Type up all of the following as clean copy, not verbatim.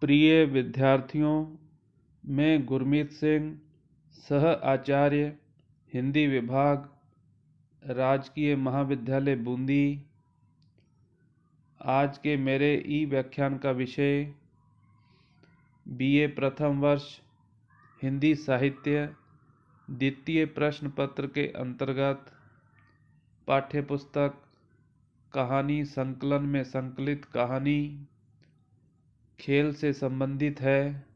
प्रिय विद्यार्थियों, मैं गुरमीत सिंह, सह आचार्य हिंदी विभाग, राजकीय महाविद्यालय बूंदी। आज के मेरे ई व्याख्यान का विषय बीए प्रथम वर्ष हिंदी साहित्य द्वितीय प्रश्न पत्र के अंतर्गत पाठ्यपुस्तक कहानी संकलन में संकलित कहानी खेल से संबंधित है,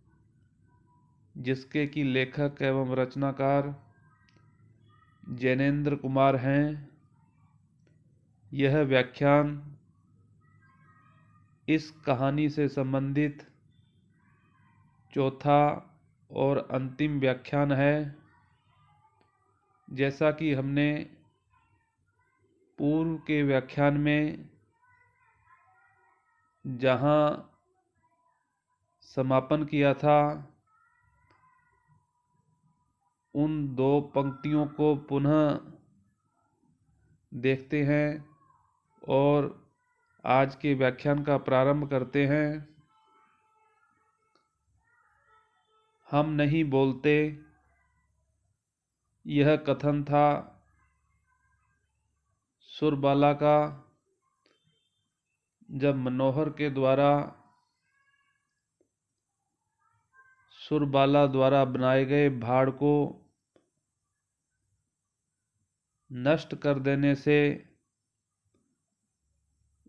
जिसके कि लेखक एवं रचनाकार जैनेन्द्र कुमार हैं। यह व्याख्यान इस कहानी से संबंधित चौथा और अंतिम व्याख्यान है। जैसा कि हमने पूर्व के व्याख्यान में जहाँ समापन किया था, उन दो पंक्तियों को पुनः देखते हैं और आज के व्याख्यान का प्रारंभ करते हैं। हम नहीं बोलते, यह कथन था सुरबाला का, जब मनोहर के द्वारा सुरबाला द्वारा बनाए गए भाड़ को नष्ट कर देने से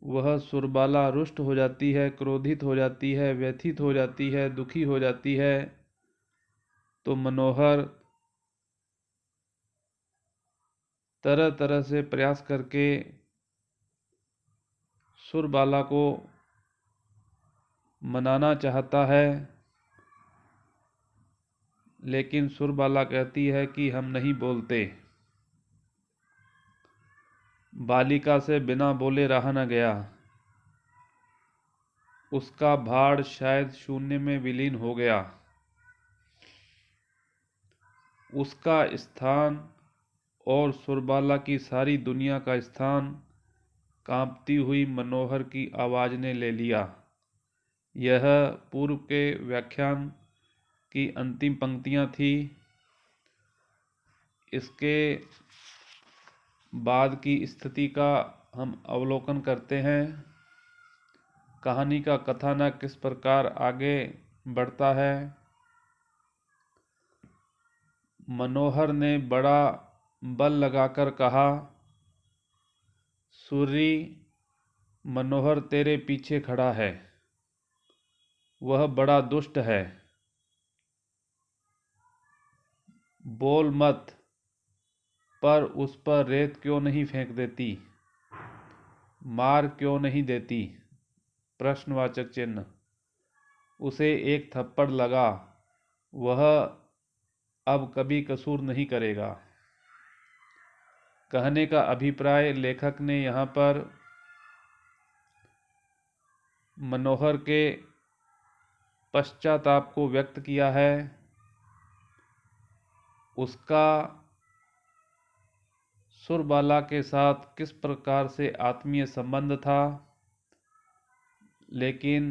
वह सुरबाला रुष्ट हो जाती है, क्रोधित हो जाती है, व्यथित हो जाती है, दुखी हो जाती है। तो मनोहर तरह तरह से प्रयास करके सुरबाला को मनाना चाहता है, लेकिन सुरबाला कहती है कि हम नहीं बोलते। बालिका से बिना बोले रहा न गया। उसका भाड़ शायद शून्य में विलीन हो गया। उसका स्थान और सुरबाला की सारी दुनिया का स्थान कांपती हुई मनोहर की आवाज ने ले लिया। यह पूर्व के व्याख्यान की अंतिम पंक्तियां थी। इसके बाद की स्थिति का हम अवलोकन करते हैं। कहानी का कथानक किस प्रकार आगे बढ़ता है। मनोहर ने बड़ा बल लगाकर कहा, सूरी, मनोहर तेरे पीछे खड़ा है। वह बड़ा दुष्ट है। बोल मत, पर उस पर रेत क्यों नहीं फेंक देती? मार क्यों नहीं देती? प्रश्नवाचक चिन्ह। उसे एक थप्पड़ लगा, वह अब कभी कसूर नहीं करेगा। कहने का अभिप्राय लेखक ने यहाँ पर मनोहर के पश्चाताप को व्यक्त किया है। उसका सुरबाला के साथ किस प्रकार से आत्मीय संबंध था, लेकिन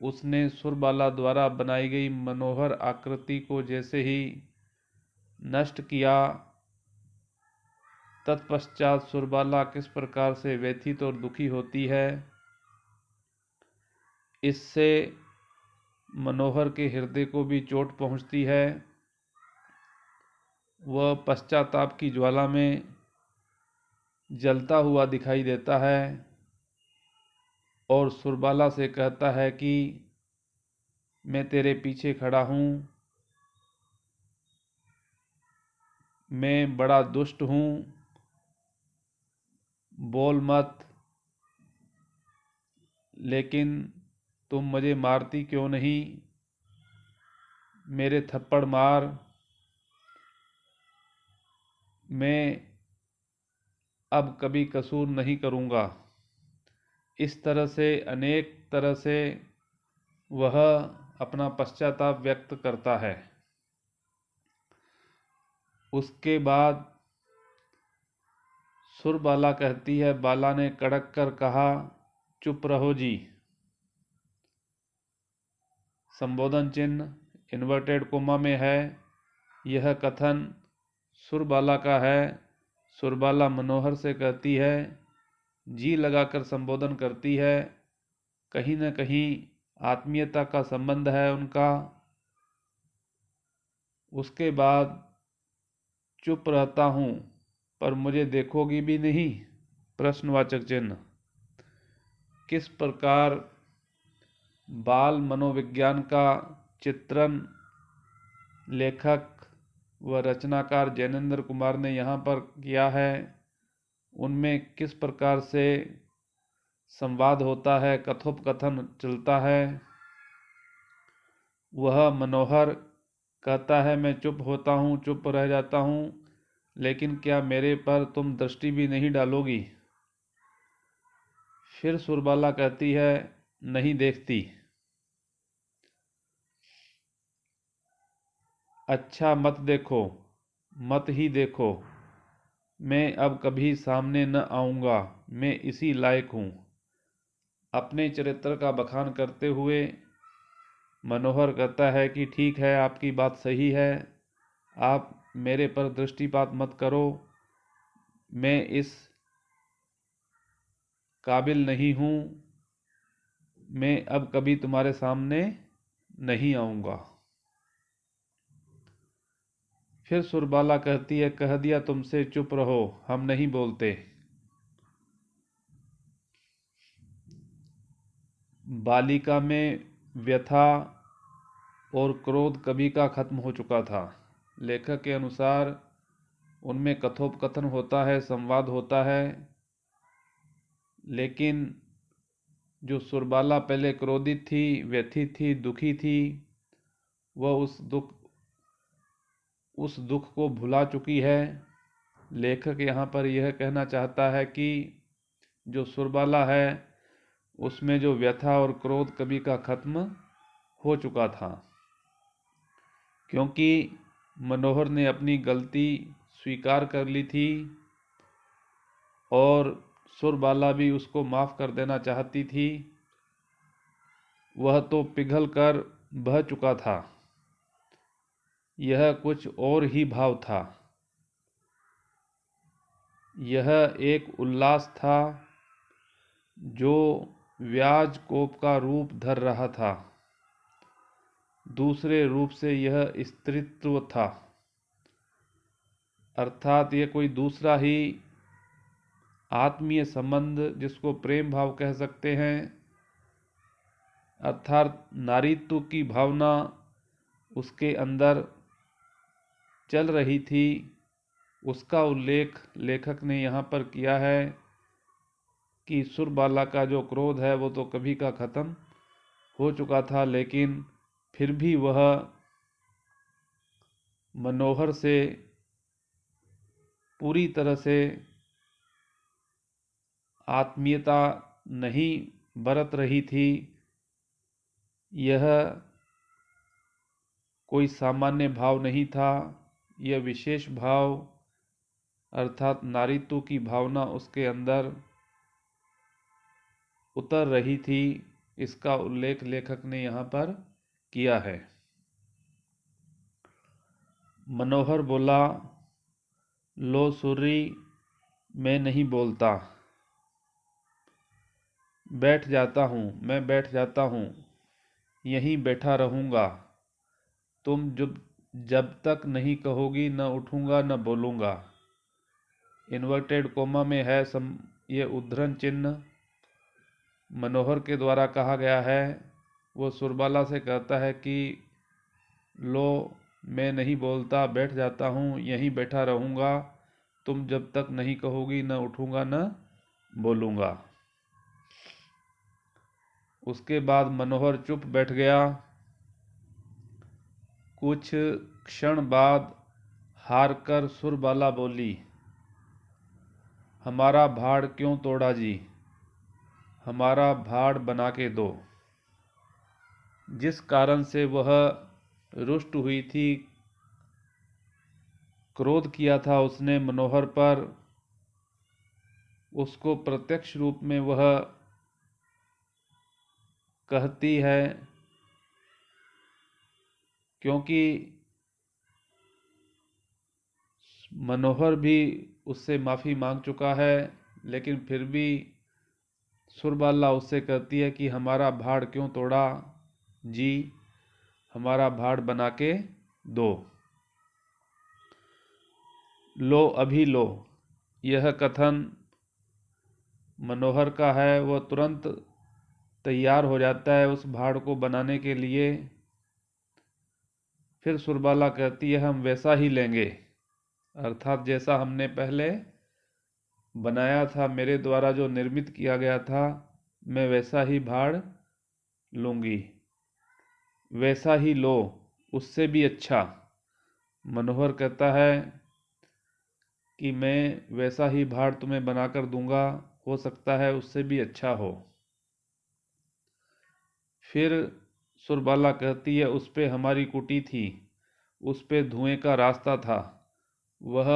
उसने सुरबाला द्वारा बनाई गई मनोहर आकृति को जैसे ही नष्ट किया, तत्पश्चात सुरबाला किस प्रकार से व्यथित और दुखी होती है, इससे मनोहर के हृदय को भी चोट पहुंचती है। वह पश्चाताप की ज्वाला में जलता हुआ दिखाई देता है और सुरबाला से कहता है कि मैं तेरे पीछे खड़ा हूँ, मैं बड़ा दुष्ट हूँ, बोल मत, लेकिन तुम मुझे मारती क्यों नहीं? मेरे थप्पड़ मार, मैं अब कभी कसूर नहीं करूँगा। इस तरह से अनेक तरह से वह अपना पश्चाताप व्यक्त करता है। उसके बाद सुरबाला कहती है, बाला ने कड़क कर कहा, चुप रहो जी। संबोधन चिन्ह इन्वर्टेड कोमा में है। यह कथन सुरबाला का है। सुरबाला मनोहर से कहती है, जी लगाकर संबोधन करती है। कहीं न कहीं आत्मीयता का संबंध है उनका। उसके बाद चुप रहता हूँ पर मुझे देखोगी भी नहीं? प्रश्नवाचक चिन्ह। किस प्रकार बाल मनोविज्ञान का चित्रण लेखक व रचनाकार जैनेंद्र कुमार ने यहाँ पर किया है, उनमें किस प्रकार से संवाद होता है, कथोपकथन चलता है। वह मनोहर कहता है, मैं चुप होता हूँ, चुप रह जाता हूँ, लेकिन क्या मेरे पर तुम दृष्टि भी नहीं डालोगी? फिर सुरबाला कहती है, नहीं देखती। अच्छा मत देखो, मत ही देखो, मैं अब कभी सामने न आऊँगा, मैं इसी लायक हूँ। अपने चरित्र का बखान करते हुए मनोहर कहता है कि ठीक है, आपकी बात सही है, आप मेरे पर दृष्टिपात मत करो, मैं इस काबिल नहीं हूँ, मैं अब कभी तुम्हारे सामने नहीं आऊँगा। फिर सुरबाला कहती है, कह दिया तुमसे, चुप रहो, हम नहीं बोलते। बालिका में व्यथा और क्रोध कभी का खत्म हो चुका था। लेखक के अनुसार उनमें कथोपकथन होता है, संवाद होता है, लेकिन जो सुरबाला पहले क्रोधित थी, व्यथित थी, दुखी थी, वह उस दुख को भुला चुकी है। लेखक यहाँ पर यह कहना चाहता है कि जो सुरबाला है उसमें जो व्यथा और क्रोध कभी का खत्म हो चुका था, क्योंकि मनोहर ने अपनी गलती स्वीकार कर ली थी और सुरबाला भी उसको माफ़ कर देना चाहती थी। वह तो पिघल कर बह चुका था, यह कुछ और ही भाव था। यह एक उल्लास था जो व्याज कोप का रूप धर रहा था। दूसरे रूप से यह स्त्रीत्व था, अर्थात यह कोई दूसरा ही आत्मीय संबंध, जिसको प्रेम भाव कह सकते हैं, अर्थात नारीत्व की भावना उसके अंदर चल रही थी। उसका उल्लेख लेखक ने यहाँ पर किया है कि सुरबाला का जो क्रोध है वो तो कभी का ख़त्म हो चुका था, लेकिन फिर भी वह मनोहर से पूरी तरह से आत्मीयता नहीं बरत रही थी। यह कोई सामान्य भाव नहीं था, यह विशेष भाव अर्थात नारीत्व की भावना उसके अंदर उतर रही थी। इसका उल्लेख लेखक ने यहाँ पर किया है। मनोहर बोला, लो सुर्री, मैं नहीं बोलता, बैठ जाता हूँ, मैं बैठ जाता हूँ, यहीं बैठा रहूँगा, तुम जब तक नहीं कहोगी न उठूँगा न बोलूँगा। इन्वर्टेड कोमा में है ये उद्धरण चिन्ह मनोहर के द्वारा कहा गया है। वो सुरबाला से कहता है कि लो मैं नहीं बोलता, बैठ जाता हूँ, यहीं बैठा रहूँगा, तुम जब तक नहीं कहोगी न उठूँगा न बोलूँगा। उसके बाद मनोहर चुप बैठ गया। कुछ क्षण बाद हार कर सुरबाला बोली, हमारा भाड़ क्यों तोड़ा जी, हमारा भाड़ बना के दो। जिस कारण से वह रुष्ट हुई थी, क्रोध किया था उसने मनोहर पर, उसको प्रत्यक्ष रूप में वह कहती है क्योंकि मनोहर भी उससे माफ़ी मांग चुका है, लेकिन फिर भी सुरबाला उससे कहती है कि हमारा भाड़ क्यों तोड़ा जी, हमारा भाड़ बना के दो। लो अभी लो, यह कथन मनोहर का है। वह तुरंत तैयार हो जाता है उस भाड़ को बनाने के लिए। फिर सुरबाला कहती है हम वैसा ही लेंगे, अर्थात जैसा हमने पहले बनाया था, मेरे द्वारा जो निर्मित किया गया था, मैं वैसा ही भाड़ लूँगी। वैसा ही लो, उससे भी अच्छा। मनोहर कहता है कि मैं वैसा ही भाड़ तुम्हें बनाकर दूंगा, हो सकता है उससे भी अच्छा हो। फिर सुरबाला कहती है उस पे हमारी कुटी थी, उस पे धुएं का रास्ता था। वह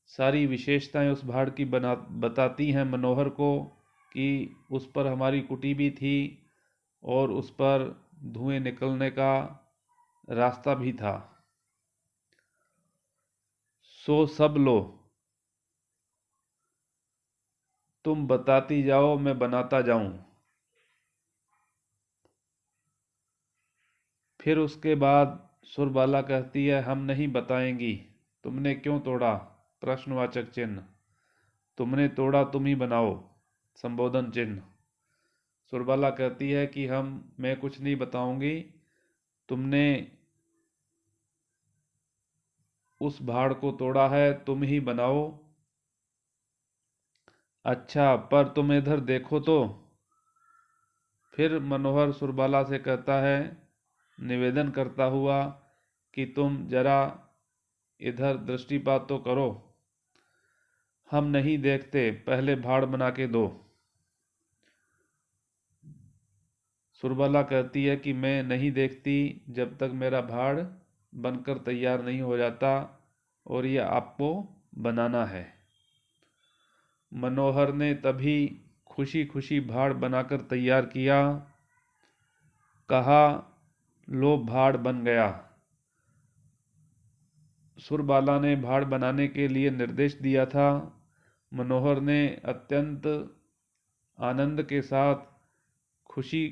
सारी विशेषताएं उस भाड़ की बताती हैं मनोहर को कि उस पर हमारी कुटी भी थी और उस पर धुएं निकलने का रास्ता भी था। सो सब लो, तुम बताती जाओ मैं बनाता जाऊं। फिर उसके बाद सुरबाला कहती है हम नहीं बताएंगी, तुमने क्यों तोड़ा, प्रश्नवाचक चिन्ह। तुमने तोड़ा तुम ही बनाओ, संबोधन चिन्ह। सुरबाला कहती है कि मैं कुछ नहीं बताऊंगी, तुमने उस भाड़ को तोड़ा है, तुम ही बनाओ। अच्छा, पर तुम इधर देखो तो। फिर मनोहर सुरबाला से कहता है निवेदन करता हुआ कि तुम जरा इधर दृष्टिपात तो करो। हम नहीं देखते, पहले भाड़ बना के दो। सुरबाला कहती है कि मैं नहीं देखती जब तक मेरा भाड़ बनकर तैयार नहीं हो जाता, और ये आपको बनाना है। मनोहर ने तभी खुशी खुशी भाड़ बनाकर तैयार किया। कहा लो भाड़ बन गया। सुरबाला ने भाड़ बनाने के लिए निर्देश दिया था। मनोहर ने अत्यंत आनंद के साथ, खुशी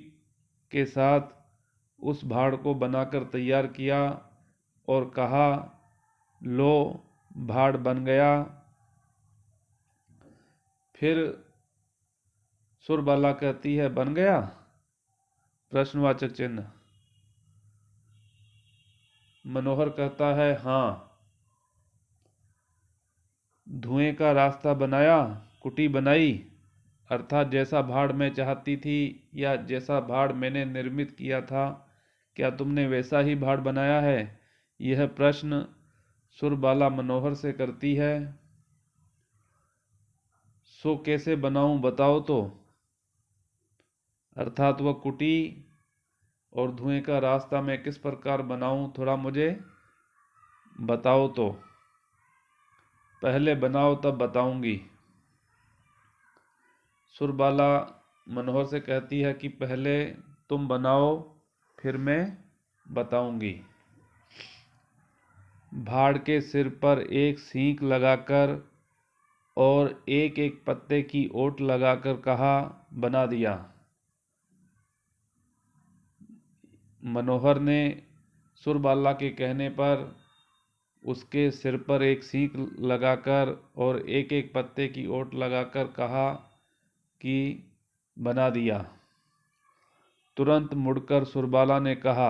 के साथ उस भाड़ को बनाकर तैयार किया और कहा लो भाड़ बन गया। फिर सुरबाला कहती है बन गया, प्रश्नवाचक चिन्ह। मनोहर कहता है हाँ। धुएं का रास्ता बनाया, कुटी बनाई, अर्थात जैसा भाड़ मैं चाहती थी या जैसा भाड़ मैंने निर्मित किया था, क्या तुमने वैसा ही भाड़ बनाया है? यह प्रश्न सुरबाला मनोहर से करती है। सो कैसे बनाऊं बताओ तो, अर्थात वह कुटी और धुएं का रास्ता मैं किस प्रकार बनाऊं, थोड़ा मुझे बताओ तो। पहले बनाओ तब बताऊंगी। सुरबाला मनोहर से कहती है कि पहले तुम बनाओ, फिर मैं बताऊंगी। भाड़ के सिर पर एक सींक लगाकर और एक एक पत्ते की ओट लगाकर कहा बना दिया। मनोहर ने सुरबाला के कहने पर उसके सिर पर एक सींक लगाकर और एक एक पत्ते की ओट लगाकर कहा कि बना दिया। तुरंत मुड़कर सुरबाला ने कहा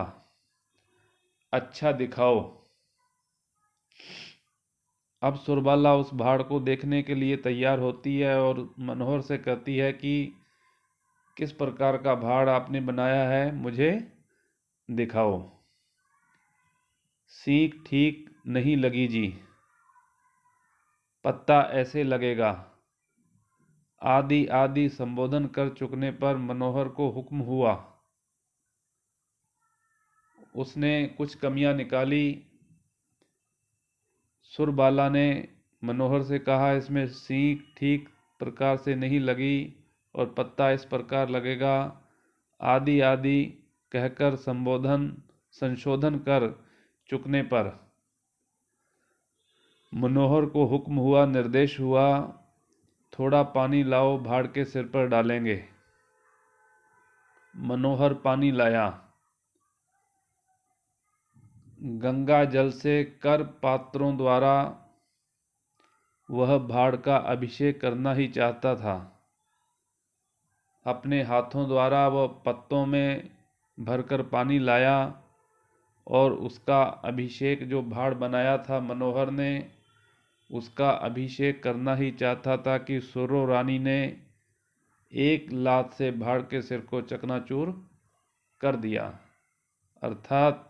अच्छा दिखाओ। अब सुरबाला उस भाड़ को देखने के लिए तैयार होती है और मनोहर से कहती है कि किस प्रकार का भाड़ आपने बनाया है, मुझे दिखाओ। सीख ठीक नहीं लगी जी, पत्ता ऐसे लगेगा। आदि आदि संबोधन कर चुकने पर मनोहर को हुक्म हुआ। उसने कुछ कमियां निकाली। सुरबाला ने मनोहर से कहा इसमें सींग ठीक प्रकार से नहीं लगी और पत्ता इस प्रकार लगेगा। आदि आदि कहकर संबोधन संशोधन कर चुकने पर मनोहर को हुक्म हुआ, निर्देश हुआ, थोड़ा पानी लाओ, भाड़ के सिर पर डालेंगे। मनोहर पानी लाया। गंगा जल से कर पात्रों द्वारा वह भाड़ का अभिषेक करना ही चाहता था। अपने हाथों द्वारा वह पत्तों में भरकर पानी लाया और उसका अभिषेक, जो भाड़ बनाया था मनोहर ने, उसका अभिषेक करना ही चाहता था कि सुरो रानी ने एक लात से भाड़ के सिर को चकनाचूर कर दिया। अर्थात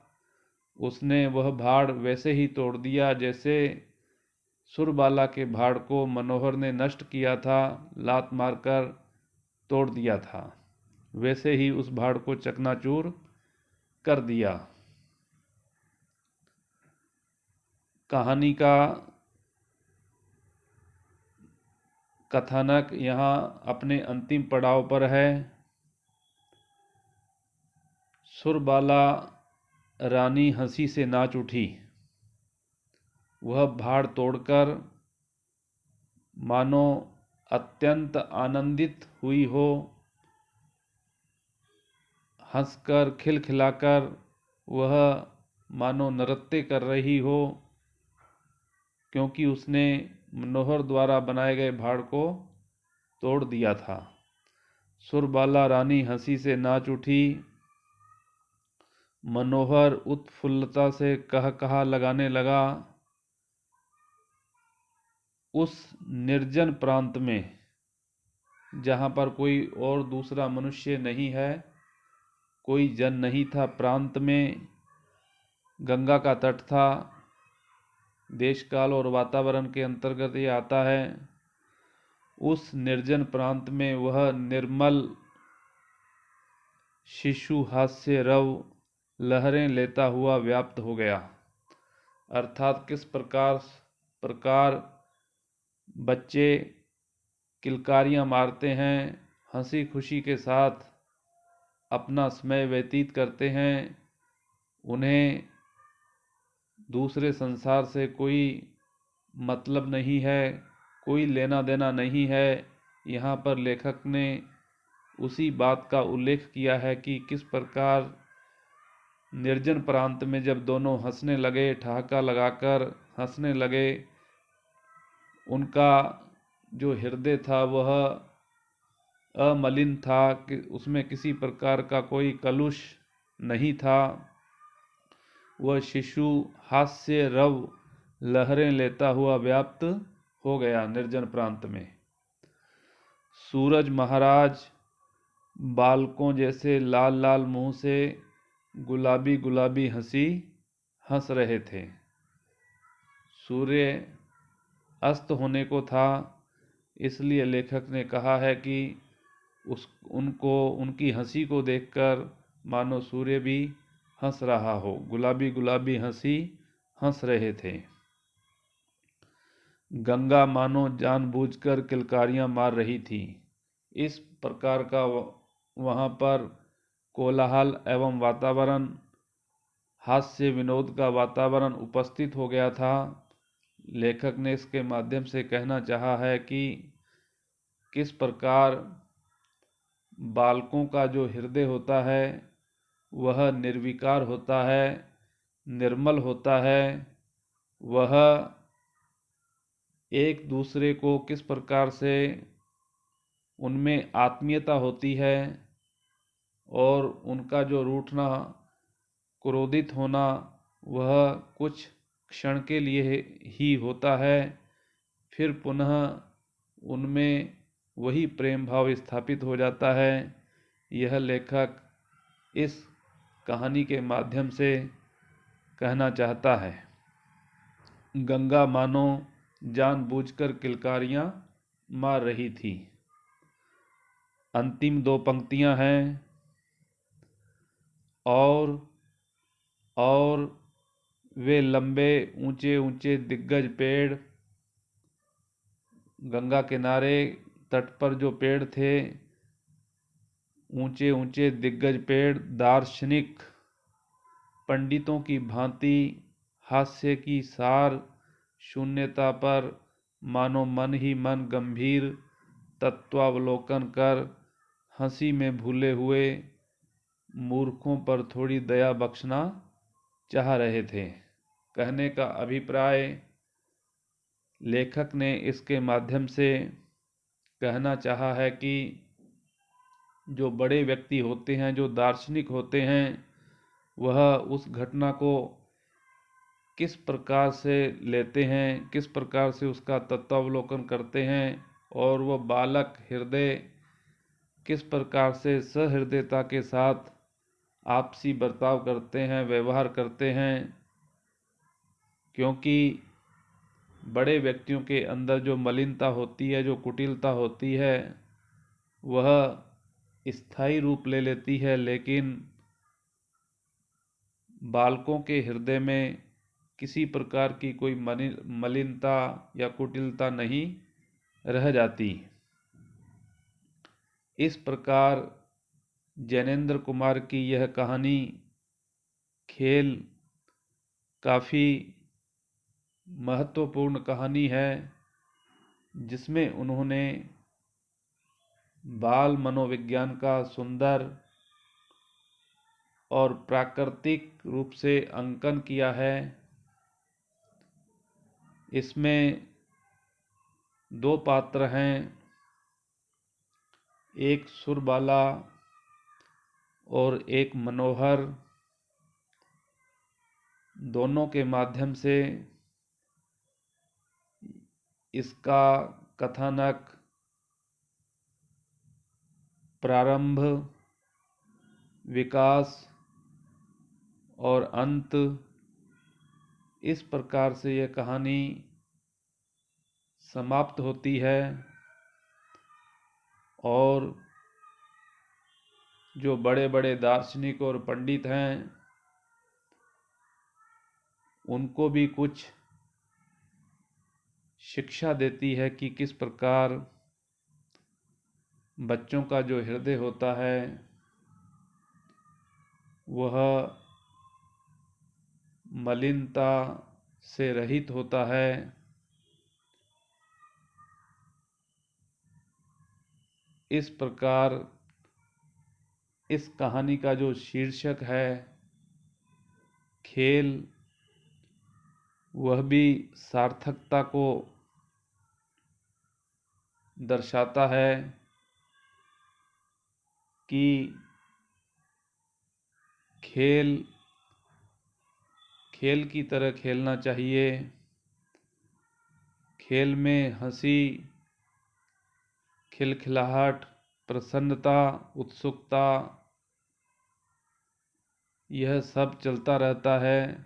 उसने वह भाड़ वैसे ही तोड़ दिया जैसे सुरबाला के भाड़ को मनोहर ने नष्ट किया था, लात मारकर तोड़ दिया था, वैसे ही उस भाड़ को चकनाचूर कर दिया। कहानी का कथानक यहाँ अपने अंतिम पड़ाव पर है। सुरबाला रानी हंसी से नाच उठी। वह भाड़ तोड़कर मानो अत्यंत आनंदित हुई हो, हंसकर खिलखिलाकर वह मानो नृत्य कर रही हो, क्योंकि उसने मनोहर द्वारा बनाए गए भाड़ को तोड़ दिया था। सुरबाला रानी हंसी से नाच उठी। मनोहर उत्फुल्लता से कह कहा लगाने लगा। उस निर्जन प्रांत में, जहाँ पर कोई और दूसरा मनुष्य नहीं है, कोई जन नहीं था, प्रांत में गंगा का तट था। देश काल और वातावरण के अंतर्गत ये आता है। उस निर्जन प्रांत में वह निर्मल शिशु हास्य रव लहरें लेता हुआ व्याप्त हो गया। अर्थात किस प्रकार बच्चे किलकारियां मारते हैं, हंसी खुशी के साथ अपना समय व्यतीत करते हैं, उन्हें दूसरे संसार से कोई मतलब नहीं है, कोई लेना देना नहीं है। यहाँ पर लेखक ने उसी बात का उल्लेख किया है कि किस प्रकार निर्जन प्रांत में जब दोनों हंसने लगे, ठहाका लगाकर हंसने लगे, उनका जो हृदय था वह अमलिन था, कि उसमें किसी प्रकार का कोई कलुष नहीं था। वह शिशु हास्य रव लहरें लेता हुआ व्याप्त हो गया निर्जन प्रांत में। सूरज महाराज बालकों जैसे लाल लाल मुंह से गुलाबी गुलाबी हंसी हंस रहे थे। सूर्य अस्त होने को था, इसलिए लेखक ने कहा है कि उनकी हंसी को देखकर मानो सूर्य भी हंस रहा हो, गुलाबी गुलाबी हंसी हंस रहे थे। गंगा मानो जानबूझकर किलकारियां मार रही थी। इस प्रकार का वहाँ पर कोलाहल एवं वातावरण, हास्य विनोद का वातावरण उपस्थित हो गया था। लेखक ने इसके माध्यम से कहना चाहा है कि किस प्रकार बालकों का जो हृदय होता है वह निर्विकार होता है, निर्मल होता है। वह एक दूसरे को किस प्रकार से उनमें आत्मीयता होती है, और उनका जो रूठना, क्रोधित होना, वह कुछ क्षण के लिए ही होता है, फिर पुनः उनमें वही प्रेम भाव स्थापित हो जाता है। यह लेखक इस कहानी के माध्यम से कहना चाहता है। गंगा मानो जानबूझकर किलकारियां मार रही थी। अंतिम दो पंक्तियां हैं। और वे लंबे ऊंचे ऊंचे दिग्गज पेड़, गंगा किनारे तट पर जो पेड़ थे, ऊंचे ऊंचे दिग्गज पेड़, दार्शनिक पंडितों की भांति हास्य की सार शून्यता पर मानो मन ही मन गंभीर तत्वावलोकन कर हंसी में भूले हुए मूर्खों पर थोड़ी दया बख्शना चाह रहे थे। कहने का अभिप्राय, लेखक ने इसके माध्यम से कहना चाहा है कि जो बड़े व्यक्ति होते हैं, जो दार्शनिक होते हैं, वह उस घटना को किस प्रकार से लेते हैं, किस प्रकार से उसका तत्वावलोकन करते हैं, और वह बालक हृदय किस प्रकार से सहृदयता के साथ आपसी बर्ताव करते हैं, व्यवहार करते हैं। क्योंकि बड़े व्यक्तियों के अंदर जो मलिनता होती है, जो कुटिलता होती है, वह स्थायी रूप ले लेती है, लेकिन बालकों के हृदय में किसी प्रकार की कोई मलिनता या कुटिलता नहीं रह जाती। इस प्रकार जैनेन्द्र कुमार की यह कहानी खेल काफ़ी महत्वपूर्ण कहानी है, जिसमें उन्होंने बाल मनोविज्ञान का सुंदर और प्राकृतिक रूप से अंकन किया है। इसमें दो पात्र हैं, एक सुरबाला और एक मनोहर। दोनों के माध्यम से इसका कथानक, प्रारंभ, विकास और अंत, इस प्रकार से यह कहानी समाप्त होती है। और जो बड़े बड़े दार्शनिक और पंडित हैं, उनको भी कुछ शिक्षा देती है कि किस प्रकार बच्चों का जो हृदय होता है वह मलिनता से रहित होता है। इस प्रकार इस कहानी का जो शीर्षक है खेल, वह भी सार्थकता को दर्शाता है कि खेल की तरह खेलना चाहिए। खेल में हंसी, खिलखिलाहट, प्रसन्नता, उत्सुकता, यह सब चलता रहता है,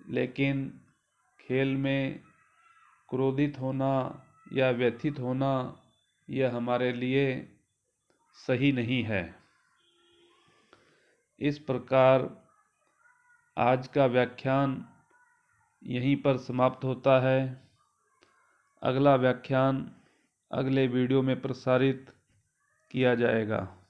लेकिन खेल में क्रोधित होना या व्यथित होना यह हमारे लिए सही नहीं है। इस प्रकार आज का व्याख्यान यहीं पर समाप्त होता है। अगला व्याख्यान अगले वीडियो में प्रसारित किया जाएगा।